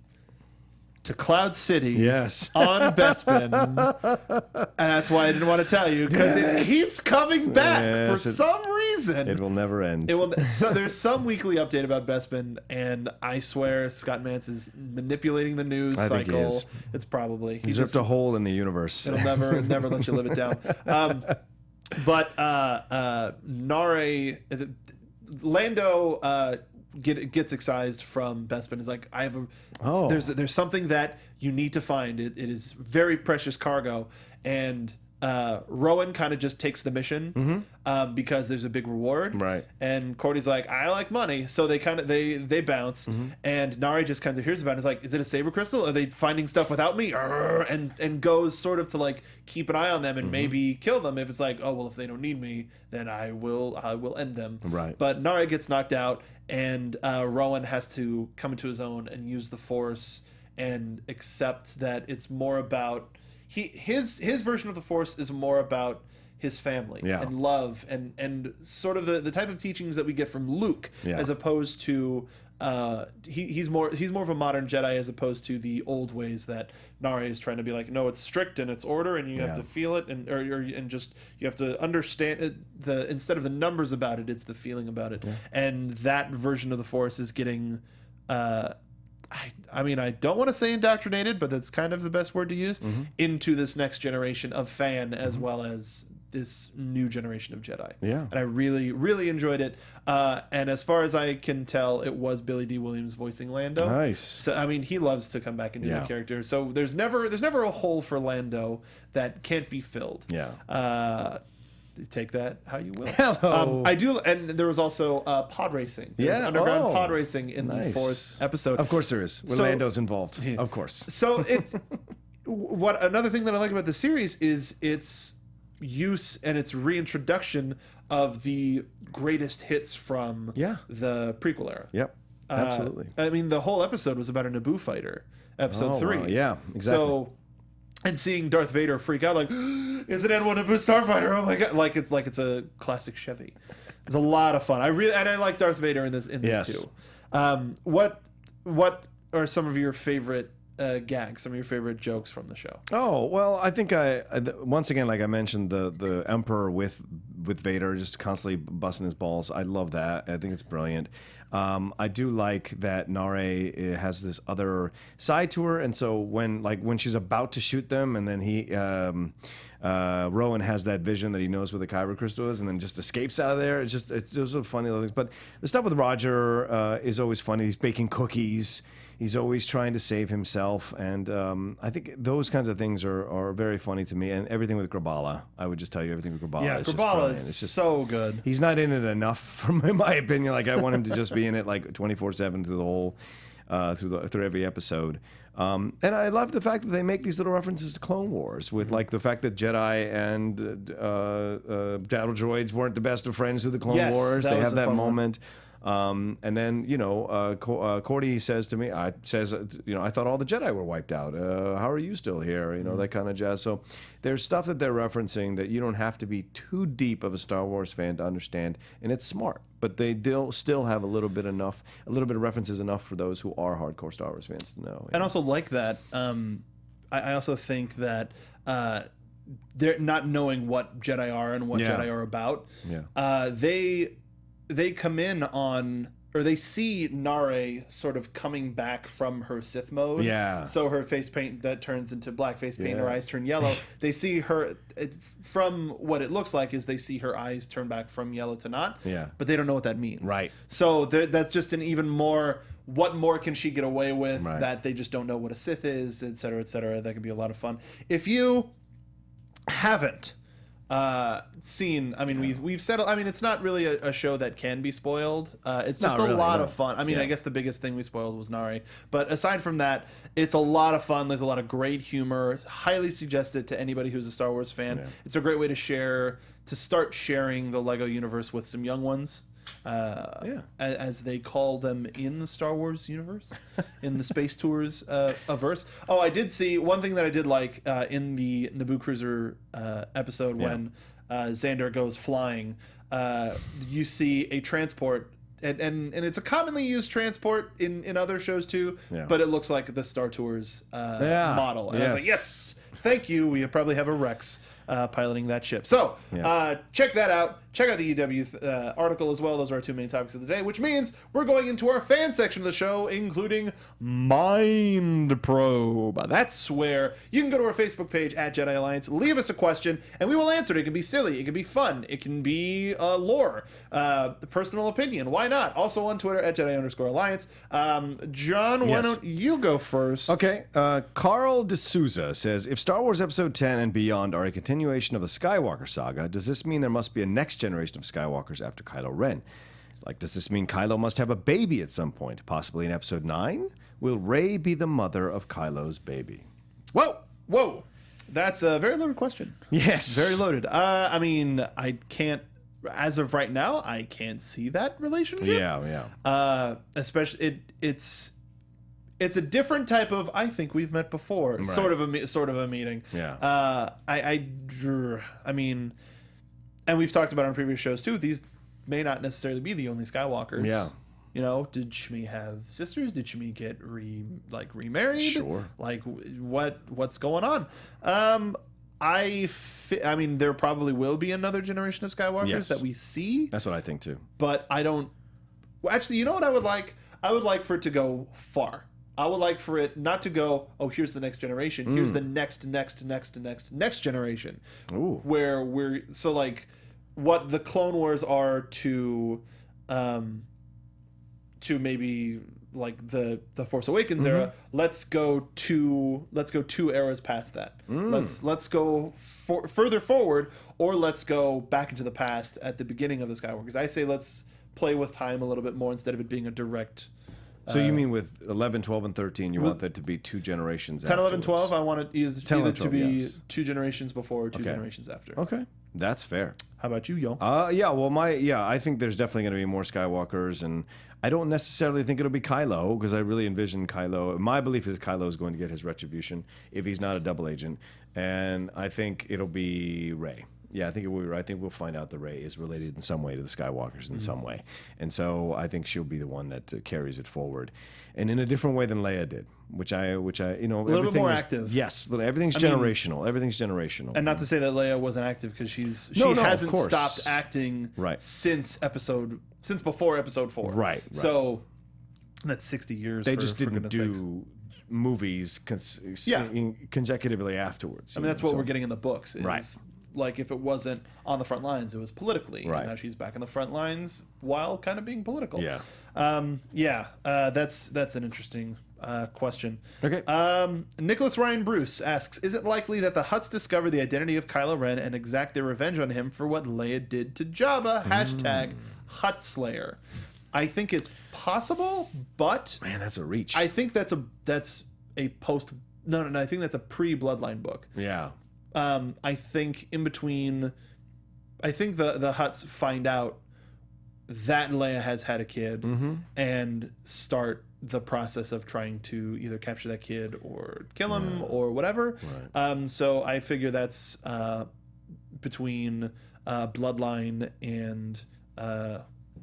to Cloud City on Bespin. And that's why I didn't want to tell you, because it keeps coming back for some reason. It will never end. So there's some weekly update about Bespin, and I swear Scott Mantz is manipulating the news cycle. Think he is. It's probably. He's ripped a hole in the universe. It'll never let you live it down. But Nare, Lando gets excised from Bespin. He's like, there's something that you need to find. It is very precious cargo, and Rowan kind of just takes the mission because there's a big reward. Right. And Cordy's like, I like money, so they bounce. And Nari just kind of hears about it. It's like, is it a saber crystal? Are they finding stuff without me? And goes sort of to like keep an eye on them and maybe kill them if it's like, oh well, if they don't need me, then I will end them. Right. But Nari gets knocked out, and Rowan has to come into his own and use the Force and accept that it's more about his version of the Force is more about his family and love and sort of the type of teachings that we get from Luke, as opposed to he's more of a modern Jedi as opposed to the old ways that Nare is trying to be like, no, it's strict and it's order and you have to feel it and just you have to understand it. Instead of the numbers about it, it's the feeling about it. And that version of the Force is getting I don't want to say indoctrinated, but that's kind of the best word to use, into this next generation of fan as well as this new generation of Jedi. Yeah. And I really, really enjoyed it. And as far as I can tell, it was Billy D. Williams voicing Lando. Nice. So, he loves to come back and do the character. So there's never a hole for Lando that can't be filled. Yeah. Take that how you will. Hello. I do, and there was also pod racing. There's underground pod racing in the 4th episode. Of course there is. When Lando's involved. Of course. So it's another thing that I like about the series is it's use and its reintroduction of the greatest hits from the prequel era. Yep. Absolutely. I mean, the whole episode was about a Naboo fighter, episode 3. Wow. Yeah, exactly. So, and seeing Darth Vader freak out like, "It's an N1 Naboo starfighter! Oh my god!" Like it's a classic Chevy. It's a lot of fun. I like Darth Vader in this too. What are some of your favorite gags? Some of your favorite jokes from the show? Oh well, I think once again, like I mentioned, the Emperor with Vader just constantly busting his balls. I love that. I think it's brilliant. I do like that Nare has this other side to her, and so when she's about to shoot them, and then Rowan has that vision that he knows where the Kyber crystal is, and then just escapes out of there. It's just funny little things. But the stuff with Roger is always funny. He's baking cookies. He's always trying to save himself, and I think those kinds of things are very funny to me. And everything with Grabala, I would just tell you, everything with Grabala is Grabala just is just so good. He's not in it enough, in my opinion. Like I want him to just be in it like 24/7 through the whole, through every episode. And I love the fact that they make these little references to Clone Wars, with like the fact that Jedi and battle droids weren't the best of friends through the Clone Wars. They have that moment. And then Cordy says to me, I thought all the Jedi were wiped out. How are you still here? That kind of jazz. So there's stuff that they're referencing that you don't have to be too deep of a Star Wars fan to understand, and it's smart. But they still have a little bit of references enough for those who are hardcore Star Wars fans to know. And also like that. I also think that they're not knowing what Jedi are and what Jedi are about. They come in on, or they see Nare sort of coming back from her Sith mode. Yeah. So her face paint that turns into black face paint, her eyes turn yellow. They see her, from what it looks like, is they see her eyes turn back from yellow to not. Yeah. But they don't know what that means. Right. So that's just an even more, what more can she get away with, right, that they just don't know what a Sith is, et cetera, et cetera. That could be a lot of fun. If you haven't seen, I mean, we've said, I mean, it's not really a show that can be spoiled. It's just a lot of fun. I mean, I guess the biggest thing we spoiled was Nari, but aside from that, it's a lot of fun. There's a lot of great humor. Highly suggest it to anybody who's a Star Wars fan. It's a great way to start sharing the Lego universe with some young ones. As they call them in the Star Wars universe, in the Space Tours averse. Oh, I did see one thing that I did like in the Naboo Cruiser episode when Xander goes flying. You see a transport, and it's a commonly used transport in other shows too, but it looks like the Star Tours model. And I was like, yes, thank you. We probably have a Rex piloting that ship. So check that out. Check out the EW article as well. Those are our two main topics of the day, which means we're going into our fan section of the show, including Mind Probe. That's where you can go to our Facebook page at Jedi Alliance, leave us a question, and we will answer it. It can be silly. It can be fun. It can be lore, personal opinion. Why not? Also on Twitter at Jedi_Alliance. John, why don't you go first? Okay. Carl D'Souza says, if Star Wars Episode 10 and beyond are a continuation of the Skywalker saga, does this mean there must be a next generation of Skywalkers after Kylo Ren? Like, does this mean Kylo must have a baby at some point, possibly in Episode 9? Will Rey be the mother of Kylo's baby? Whoa. That's a very loaded question. Yes. Very loaded. I mean, I can't, as of right now, I can't see that relationship. Yeah. Especially, it's a different type of, I think we've met before, right, sort of a meeting. Yeah. I mean, and we've talked about it on previous shows too, these may not necessarily be the only Skywalkers. Yeah. You know, did Shmi have sisters? Did Shmi get remarried? Sure. Like, what's going on? I mean, there probably will be another generation of Skywalkers that we see. That's what I think too. But I don't. Well, actually, you know what I would like? I would like for it to go far. I would like for it not to go, oh, here's the next generation. Here's the next generation. Ooh. Where we're so like what the Clone Wars are to maybe like the Force Awakens era. Let's go two eras past that. Let's go further forward, or let's go back into the past at the beginning of the Skywalkers. I say let's play with time a little bit more instead of it being a direct So you mean with 11, 12, and 13, you want that to be 2 generations 10, 11, afterwards. 12, I want it either 10, 11, to 12, be yes. 2 generations before or 2 Okay. generations after. Okay, that's fair. How about you, Yo? Yeah, well, I think there's definitely going to be more Skywalkers, and I don't necessarily think it'll be Kylo, because I really envision Kylo. My belief is Kylo is going to get his retribution if he's not a double agent, and I think it'll be Rey. Yeah, I think it will be Rey. I think we'll find out that Rey is related in some way to the Skywalkers in some way, and so I think she'll be the one that carries it forward, and in a different way than Leia did, which I a little bit more active. Yes, everything's generational. Everything's generational, And not to say that Leia wasn't active, because she No, of hasn't course. stopped acting Right. since before episode 4. Right. So that's 60 years. They for, just for didn't goodness sakes. do movies consecutively afterwards. I mean, that's what we're getting in the books. Is, Right. Like, if it wasn't on the front lines, it was politically. Right. And now she's back in the front lines while kind of being political. Yeah. That's an interesting question. Okay. Nicholas Ryan Bruce asks, is it likely that the Hutts discover the identity of Kylo Ren and exact their revenge on him for what Leia did to Jabba? # Hutt Slayer. I think it's possible, but Man, that's a reach. I think that's a post. No, I think that's a pre-Bloodline book. yeah. I think in between, I think the Hutts find out that Leia has had a kid and start the process of trying to either capture that kid or kill him or whatever. Right. So I figure that's between Bloodline and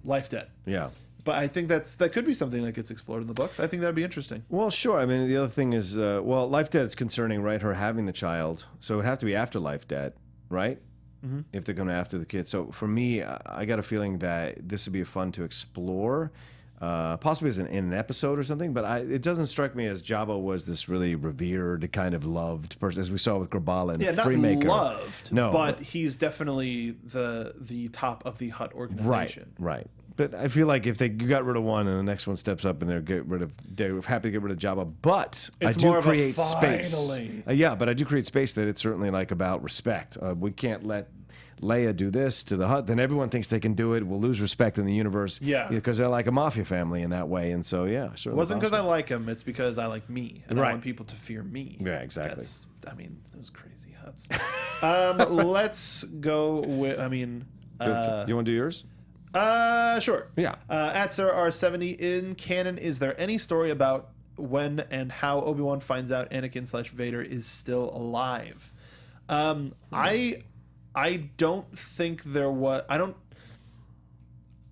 Life Debt. Yeah. But I think that could be something that gets explored in the books. I think that'd be interesting. Well, sure. I mean, the other thing is, Life Debt is concerning, right? Her having the child. So it would have to be after Life Debt, right? Mm-hmm. If they're going after the kid. So for me, I got a feeling that this would be fun to explore, possibly as in an episode or something. But it doesn't strike me as Jabba was this really revered, kind of loved person, as we saw with Grabala and Freemaker. Not loved, no, but he's definitely the top of the Hutt organization. Right. But I feel like if you got rid of one and the next one steps up and they're happy to get rid of Jabba, but It's I do more of a create space. finally. But I do create space that it's certainly like about respect. We can't let Leia do this to the Hutt, then everyone thinks they can do it. We'll lose respect in the universe. Yeah. Because they're like a mafia family in that way. And so, yeah, It certainly. wasn't because I like him. It's because I like me. And I Right. want people to fear me. Yeah, exactly. Those crazy Hutts. Let's go with, you want to do yours? Sure. Yeah. At Sir R70, in canon, is there any story about when and how Obi-Wan finds out Anakin/Vader is still alive? I don't think there was.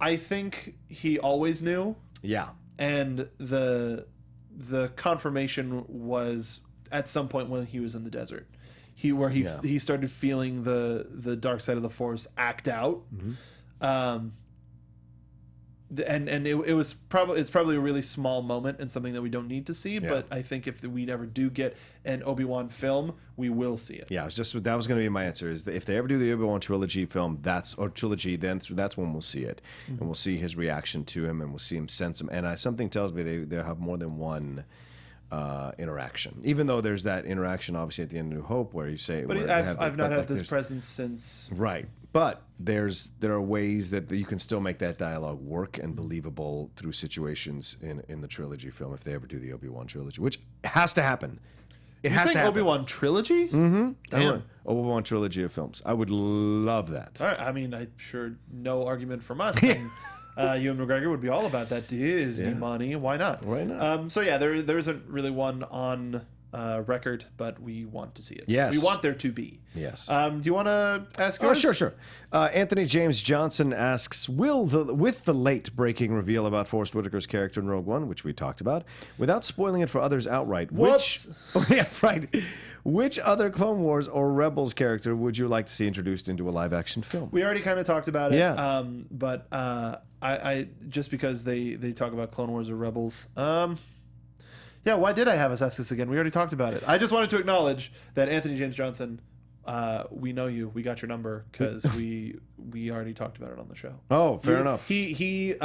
I think he always knew, Yeah. and the confirmation was at some point when he was in the desert. He started feeling the dark side of the Force act out. And it's probably a really small moment and something that we don't need to see, but I think if we ever do get an Obi-Wan film, we will see it. Yeah, that was going to be my answer. Is that if they ever do the Obi-Wan trilogy film, trilogy, then that's when we'll see it, and we'll see his reaction to him, and we'll see him sense him. And something tells me they'll have more than one interaction. Even though there's that interaction, obviously at the end of New Hope, where you say, But I've not had this presence since. Right. But there are ways that you can still make that dialogue work and believable through situations in the trilogy film if they ever do the Obi-Wan trilogy, which has to happen. It has to happen. Obi-Wan trilogy? Mm-hmm. Damn. Obi-Wan trilogy of films. I would love that. All right. I mean, I'm sure no argument from us. And, Ewan McGregor would be all about that Disney money. Why not? Why not? So yeah, there isn't really one on record, but we want to see it. Yes. We want there to be. Yes. Do you want to ask Oh, yours? sure. Anthony James Johnson asks, with the late breaking reveal about Forrest Whitaker's character in Rogue One, which we talked about, without spoiling it for others outright, Whoops. which other Clone Wars or Rebels character would you like to see introduced into a live-action film? We already kind of talked about it. Yeah. But I just because they talk about Clone Wars or Rebels. Yeah, why did I have us ask this again? We already talked about it. I just wanted to acknowledge that Anthony James Johnson, we know you. We got your number because we already talked about it on the show. Oh, fair enough. He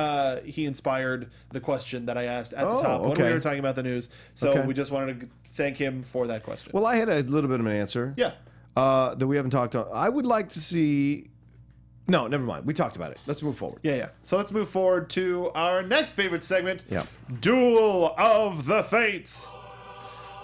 inspired the question that I asked at the top when okay. we were talking about the news. So Okay. we just wanted to thank him for that question. Well, I had a little bit of an answer. Yeah. That we haven't talked on. I would like to see... No, never mind. We talked about it. Let's move forward. Yeah. So let's move forward to our next favorite segment. Yeah. Duel of the Fates.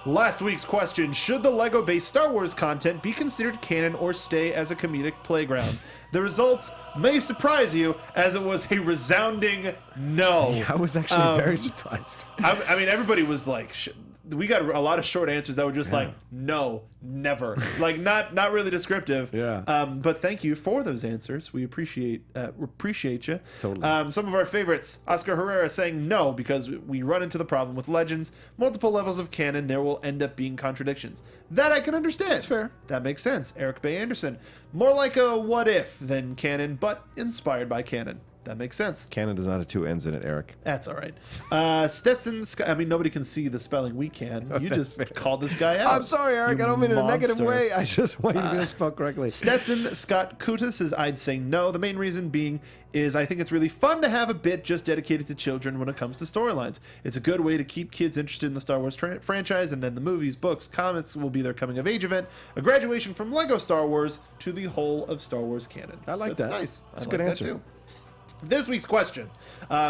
Last week's question, should the Lego-based Star Wars content be considered canon or stay as a comedic playground? The results may surprise you, as it was a resounding no. I was actually very surprised. I mean, everybody was like... we got a lot of short answers that were just like, no, never. Like, not really descriptive. Yeah. But thank you for those answers. We appreciate you. Totally. Some of our favorites. Oscar Gerrera saying no, because we run into the problem with Legends. Multiple levels of canon, there will end up being contradictions. That I can understand. That's fair. That makes sense. Eric Bay Anderson. More like a what if than canon, but inspired by canon. That makes sense. Canon does not have two N's in it, Eric. That's all right. Stetson, I mean, nobody can see the spelling. We can. You just called this guy out. I'm sorry, Eric. You I don't mean in a negative monster. way. I just want you to be spelled correctly. Stetson Scott Kutas says, I'd say no. The main reason being is I think it's really fun to have a bit just dedicated to children when it comes to storylines. It's a good way to keep kids interested in the Star Wars franchise, and then the movies, books, comics will be their coming-of-age event, a graduation from Lego Star Wars to the whole of Star Wars canon. I like That's that. Nice. That's I a good like answer. that too. This week's question,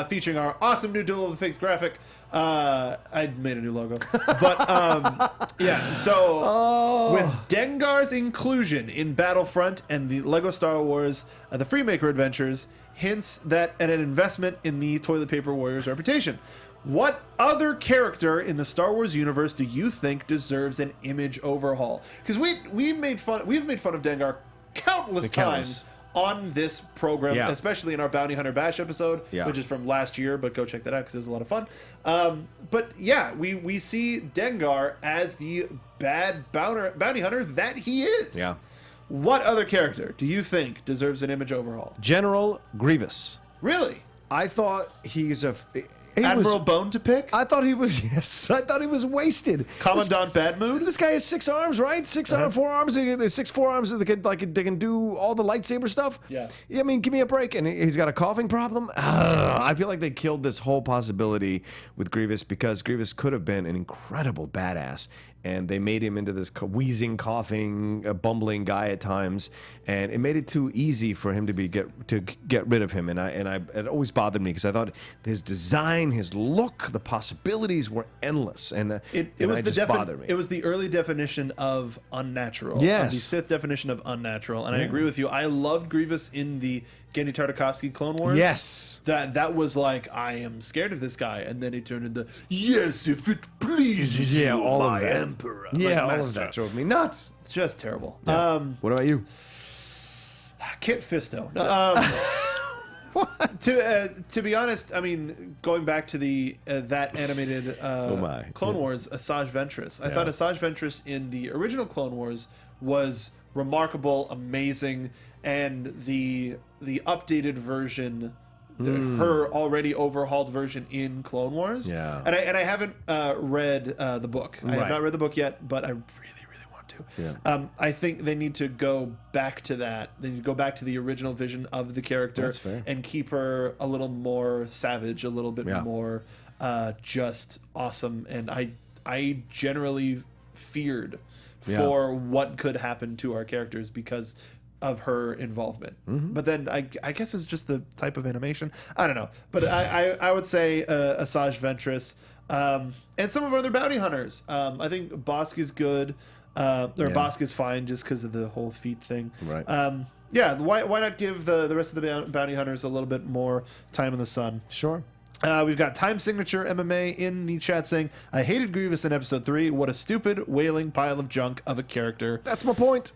featuring our awesome new Duel of the Fates graphic. I made a new logo. But, yeah, so with Dengar's inclusion in Battlefront and the Lego Star Wars, the Freemaker adventures, hints that at an investment in the Toilet Paper Warrior's reputation. What other character in the Star Wars universe do you think deserves an image overhaul? Because we've made fun of Dengar countless times on this program, especially in our Bounty Hunter Bash episode, which is from last year, but go check that out because it was a lot of fun. But yeah, we see Dengar as the bad bounty hunter that he is. Yeah. What other character do you think deserves an image overhaul? General Grievous. Really? I thought he's a... Admiral Bone to pick? I thought he was, yes. I thought he was wasted. Commandant Bad Mood? This guy has 6 arms, right? 6 arms, 4 arms. 6 forearms. They can do all the lightsaber stuff. Yeah. I mean, give me a break. And he's got a coughing problem. I feel like they killed this whole possibility with Grievous because Grievous could have been an incredible badass. And they made him into this wheezing, coughing, bumbling guy at times, and it made it too easy for him to get rid of him. And it always bothered me because I thought his design, his look, the possibilities were endless, and it just bothered me. It was the early definition of unnatural. Yes, the Sith definition of unnatural, and I agree with you. I loved Grievous in the Genndy Tartakovsky Clone Wars. Yes, that was like, I am scared of this guy, and then he turned into, yes, if it pleases you, all my of that. emperor. Yeah, like, all of that drove me nuts. It's just terrible. Yeah. What about you? Kit Fisto. What? To be honest, I mean, going back to the that animated Clone Wars, Asajj Ventress. I thought Asajj Ventress in the original Clone Wars was remarkable, amazing, and the updated version, her already overhauled version in Clone Wars. Yeah. And I haven't read the book. I have not read the book yet, but I really want to. Yeah. I think they need to go back to that. They need to go back to the original vision of the character. That's fair. And keep her a little more savage, a little bit more just awesome. And I generally feared for what could happen to our characters because of her involvement. But then I guess it's just the type of animation. I don't know. But I would say Asajj Ventress and some of our other bounty hunters. I think Bosk is good. Bosk is fine just because of the whole feet thing. Right. Why not give the rest of the bounty hunters a little bit more time in the sun? Sure. We've got Time Signature MMA in the chat saying, I hated Grievous in episode 3. What a stupid, wailing pile of junk of a character. That's my point.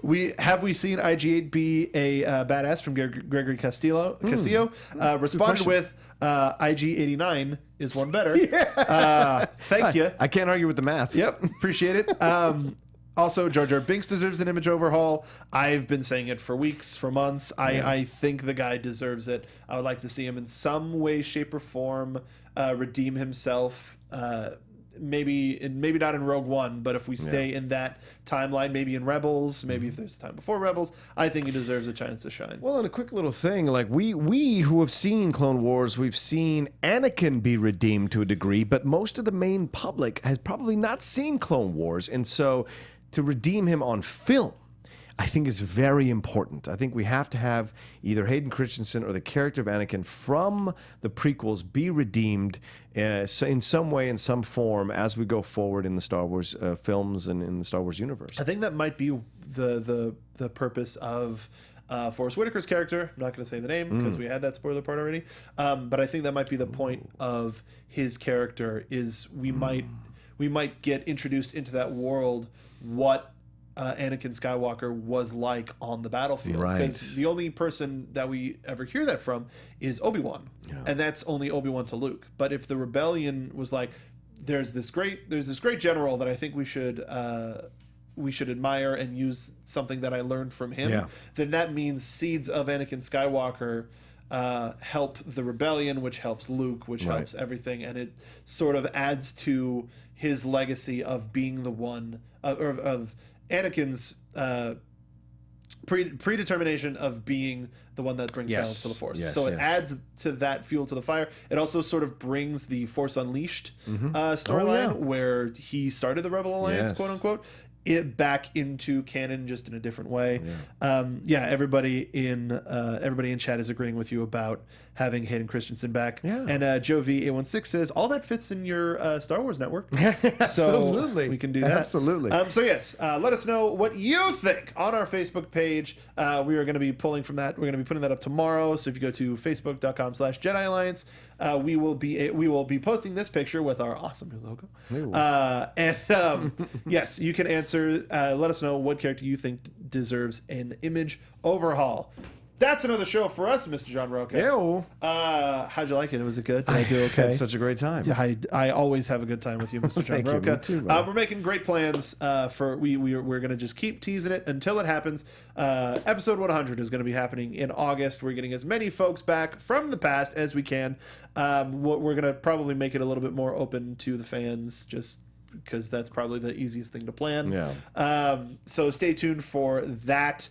We seen IG8 be a badass from Gregory Castillo. Responded with IG89 is one better. Thank you. I can't argue with the math. Yep, appreciate it. Also, Jar Jar Binks deserves an image overhaul. I've been saying it for weeks, for months. I think the guy deserves it. I would like to see him in some way, shape, or form redeem himself. Maybe not in Rogue One, but if we stay in that timeline, maybe in Rebels, maybe if there's time before Rebels, I think he deserves a chance to shine. Well, and a quick little thing, like we who have seen Clone Wars, we've seen Anakin be redeemed to a degree, but most of the main public has probably not seen Clone Wars, and so to redeem him on film, I think is very important. I think we have to have either Hayden Christensen or the character of Anakin from the prequels be redeemed in some way, in some form, as we go forward in the Star Wars films and in the Star Wars universe. I think that might be the purpose of Forrest Whitaker's character. I'm not going to say the name because we had that spoiler part already. But I think that might be the point of his character is we might get introduced into that world what Anakin Skywalker was like on the battlefield. Right. Because the only person that we ever hear that from is Obi-Wan. Yeah. And that's only Obi-Wan to Luke. But if the rebellion was like, there's this great general that I think we should admire and use something that I learned from him, then that means seeds of Anakin Skywalker help the rebellion, which helps Luke, which helps everything, and it sort of adds to his legacy of being the one of Anakin's predetermination of being the one that brings balance to the Force. So it adds to that fuel to the fire. It also sort of brings the Force Unleashed storyline where he started the Rebel Alliance, quote unquote, it back into canon just in a different way. Everybody in chat is agreeing with you about having Hayden Christensen back. And Joe V816 says all that fits in your Star Wars network. So we can do that. Absolutely. So yes, let us know what you think on our Facebook page. We are going to be pulling from that. We're going to be putting that up tomorrow. So if you go to facebook.com/Jedi Alliance, we will be posting this picture with our awesome new logo. Yes, you can answer. Let us know what character you think deserves an image overhaul. That's another show for us, Mr. John Rocha. Ew. How'd you like it? Was it good? Did I do okay? Had such a great time. I always have a good time with you, Mr. John Rocha. Me too, we're making great plans for we're going to just keep teasing it until it happens. Episode 100 is going to be happening in August. We're getting as many folks back from the past as we can. We're going to probably make it a little bit more open to the fans, just because that's probably the easiest thing to plan. So stay tuned for that.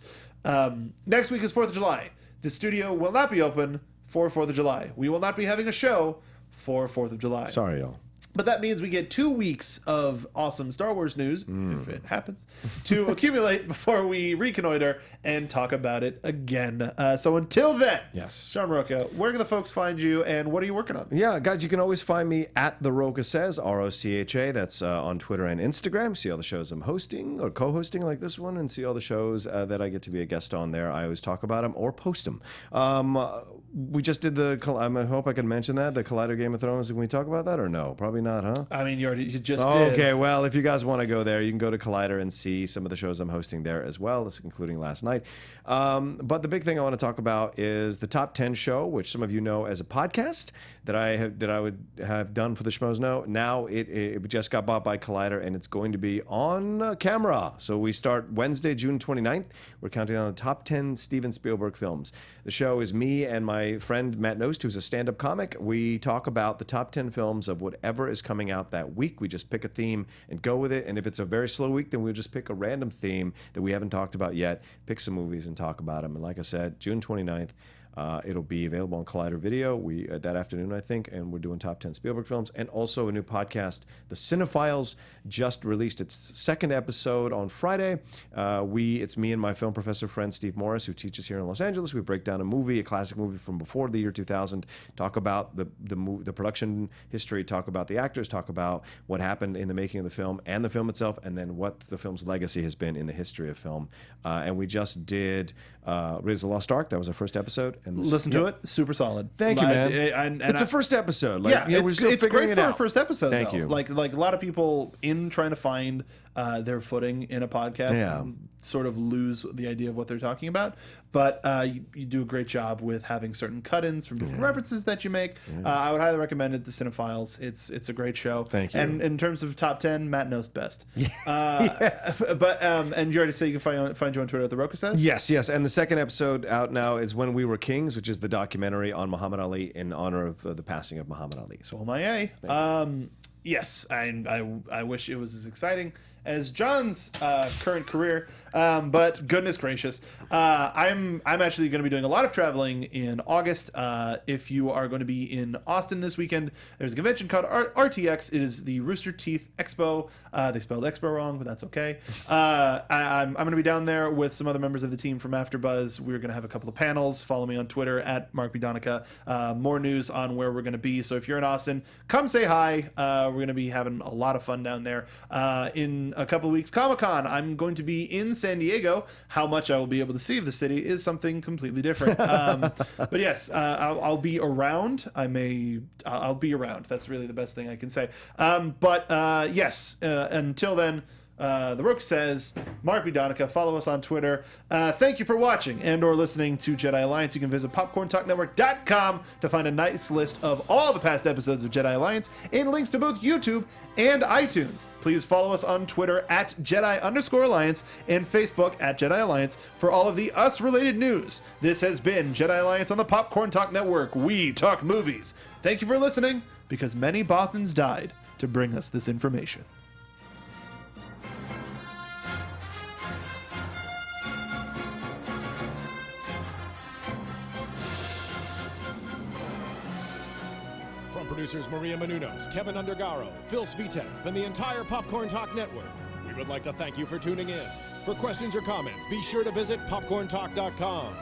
Next week is 4th of July. The studio will not be open for 4th of July. We will not be having a show for 4th of July. Sorry, y'all. But that means we get 2 weeks of awesome Star Wars news, if it happens, to accumulate before we reconnoiter and talk about it again. So until then, John Rocha, where can the folks find you and what are you working on? Yeah, guys, you can always find me at The Rocha Says, ROCHA. That's on Twitter and Instagram. See all the shows I'm hosting or co-hosting like this one and see all the shows that I get to be a guest on there. I always talk about them or post them. We just did I hope I can mention that, the Collider Game of Thrones. Can we talk about that or no? Probably not, huh? I mean, you just did. Okay, well, if you guys want to go there, you can go to Collider and see some of the shows I'm hosting there as well, including last night. But the big thing I want to talk about is the Top 10 show, which some of you know as a podcast that I would have done for the Schmoes Know. Now it just got bought by Collider, and it's going to be on camera. So we start Wednesday, June 29th. We're counting on the top 10 Steven Spielberg films. The show is me and my friend Matt Nost, who's a stand-up comic. We talk about the top 10 films of whatever is coming out that week. We just pick a theme and go with it. And if it's a very slow week, then we'll just pick a random theme that we haven't talked about yet, pick some movies and talk about them. And like I said, June 29th, it'll be available on Collider Video that afternoon, I think, and we're doing top 10 Spielberg films. And also a new podcast, The Cinephiles, just released its second episode on Friday. It's me and my film professor friend Steve Morris, who teaches here in Los Angeles. We break down a classic movie from before the year 2000, talk about the production history, talk about the actors, talk about what happened in the making of the film and the film itself, and then what the film's legacy has been in the history of film. And we just did Raiders of the Lost Ark. That was our first episode. And listen to it, super solid. Thank you, man. It's a first episode. We're still figuring it out. It's great for a first episode. Thank you. Like a lot of people in trying to find their footing in a podcast and sort of lose the idea of what they're talking about. But you do a great job with having certain cut-ins from different references that you make. I would highly recommend it, The Cinephiles. It's a great show. Thank you. And in terms of top 10, Matt knows best. Yes. But and you already say you can find you on Twitter at The Rocha Says? Yes. And the second episode out now is When We Were Kings, which is the documentary on Muhammad Ali in honor of the passing of Muhammad Ali. So yes, I wish it was as exciting as John's current career. But goodness gracious, I'm actually going to be doing a lot of traveling in August. If you are going to be in Austin this weekend, there's a convention called RTX. It is the Rooster Teeth Expo. They spelled Expo wrong, but that's okay. I'm going to be down there with some other members of the team from AfterBuzz. We're going to have a couple of panels. Follow me on Twitter at Mark Donica. More news on where we're going to be. So if you're in Austin, come say hi. We're going to be having a lot of fun down there. In a couple of weeks, Comic-Con. I'm going to be in San Diego. How much I will be able to see of the city is something completely different. But yes, I'll be around. I'll be around. That's really the best thing I can say. But yes, until then, the Rook says, Mark Donica, follow us on Twitter. Thank you for watching and or listening to Jedi Alliance. You can visit popcorntalknetwork.com to find a nice list of all the past episodes of Jedi Alliance and links to both YouTube and iTunes. Please follow us on Twitter at Jedi_Alliance and Facebook at Jedi Alliance for all of the us-related news. This has been Jedi Alliance on the Popcorn Talk Network. We talk movies. Thank you for listening, because many Bothans died to bring us this information. Producers Maria Menounos, Kevin Undergaro, Phil Svitek, and the entire Popcorn Talk Network, we would like to thank you for tuning in. For questions or comments, be sure to visit popcorntalk.com.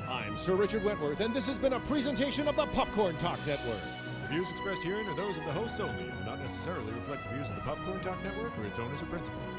I'm Sir Richard Wentworth, and this has been a presentation of the Popcorn Talk Network. The views expressed herein are those of the hosts only and do not necessarily reflect the views of the Popcorn Talk Network or its owners or principals.